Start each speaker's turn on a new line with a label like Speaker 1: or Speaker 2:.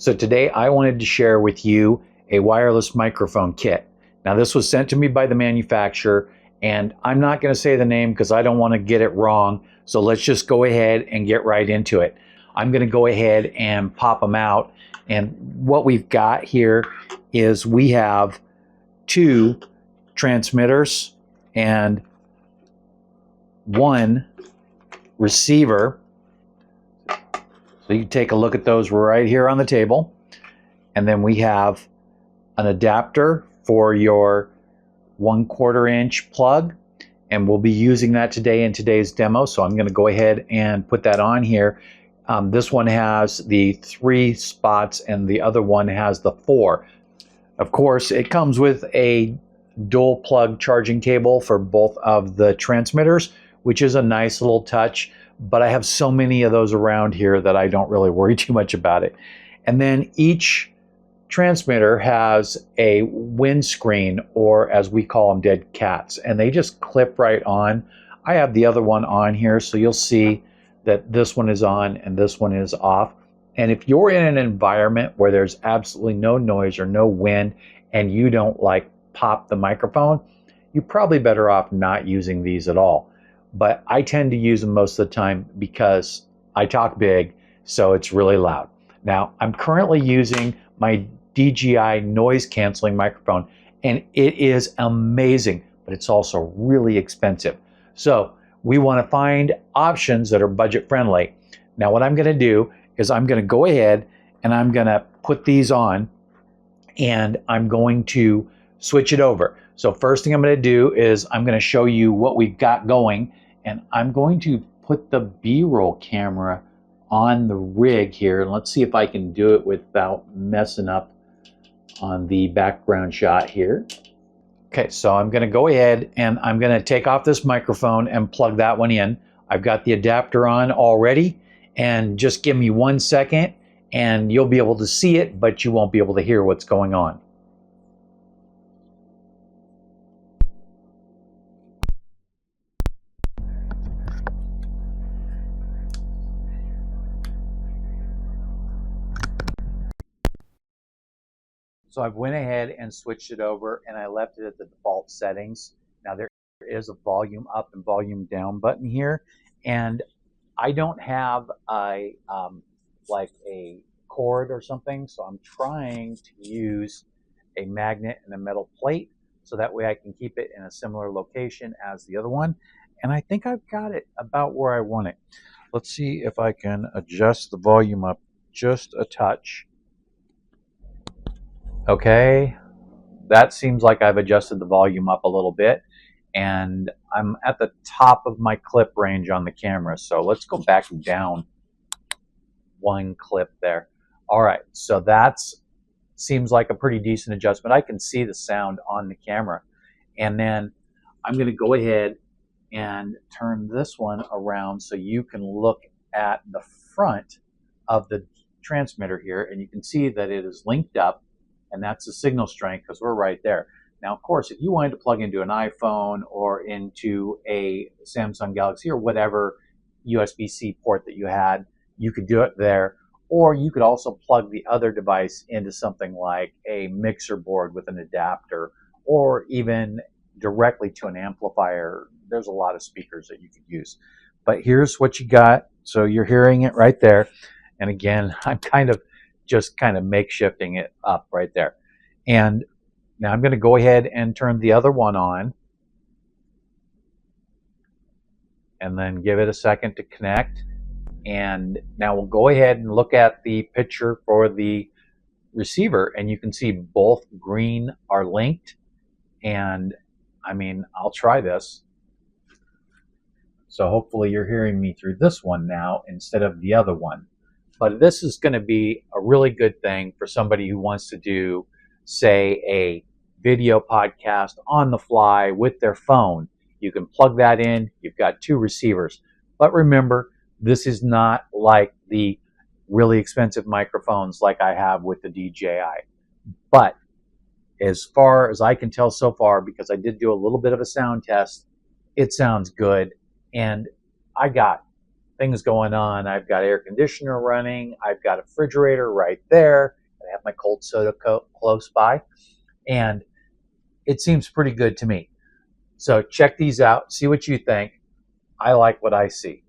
Speaker 1: So today I wanted to share with you a wireless microphone kit. Now this was sent to me by the manufacturer, and I'm not going to say the name because I don't want to get it wrong. So let's just go ahead and get right into it. I'm going to go ahead and pop them out. And what we've got here is we have two transmitters and one receiver. So you can take a look at those right here on the table. And then we have an adapter for your 1/4 inch plug. And we'll be using that today in today's demo. So I'm going to go ahead and put that on here. This one has the 3 spots and the other one has the 4. Of course, it comes with a dual plug charging cable for both of the transmitters, which is a nice little touch. But I have so many of those around here that I don't really worry too much about it. And then each transmitter has a windscreen, or as we call them, dead cats, and they just clip right on. I have the other one on here, so you'll see that this one is on and this one is off. And if you're in an environment where there's absolutely no noise or no wind and you don't like pop the microphone, you're probably better off not using these at all. But I tend to use them most of the time because I talk big, so it's really loud. Now, I'm currently using my DJI noise canceling microphone, and it is amazing, but it's also really expensive. So we want to find options that are budget friendly. Now, what I'm going to do is I'm going to go ahead and I'm going to put these on, and I'm going to switch it over. So first thing I'm going to do is I'm going to show you what we've got going, and I'm going to put the B-roll camera on the rig here. And let's see if I can do it without messing up on the background shot here. Okay, so I'm going to go ahead and I'm going to take off this microphone and plug that one in. I've got the adapter on already, and just give me 1 second and you'll be able to see it, but you won't be able to hear what's going on. So I've went ahead and switched it over, and I left it at the default settings. Now there is a volume up and volume down button here, and I don't have a like a cord or something, so I'm trying to use a magnet and a metal plate so that way I can keep it in a similar location as the other one. And I think I've got it about where I want it. Let's see if I can adjust the volume up just a touch. Okay, that seems like I've adjusted the volume up a little bit, and I'm at the top of my clip range on the camera. So let's go back down 1 clip there. All right, so that's seems like a pretty decent adjustment. I can see the sound on the camera. And then I'm going to go ahead and turn this one around so you can look at the front of the transmitter here, and you can see that it is linked up. And that's the signal strength because we're right there. Now, of course, if you wanted to plug into an iPhone or into a Samsung Galaxy or whatever USB-C port that you had, you could do it there. Or you could also plug the other device into something like a mixer board with an adapter, or even directly to an amplifier. There's a lot of speakers that you could use. But here's what you got. So you're hearing it right there. And again, I'm just kind of makeshifting it up right there. And now I'm going to go ahead and turn the other one on, and then give it a second to connect. And now we'll go ahead and look at the picture for the receiver, and you can see both green are linked. And I mean, I'll try this. So hopefully you're hearing me through this one now instead of the other one. But this is going to be a really good thing for somebody who wants to do, say, a video podcast on the fly with their phone. You can plug that in. You've got 2 receivers. But remember, this is not like the really expensive microphones like I have with the DJI. But as far as I can tell so far, because I did do a little bit of a sound test, it sounds good. And I got things going on. I've got air conditioner running. I've got a refrigerator right there. I have my cold soda close by. And it seems pretty good to me. So check these out. See what you think. I like what I see.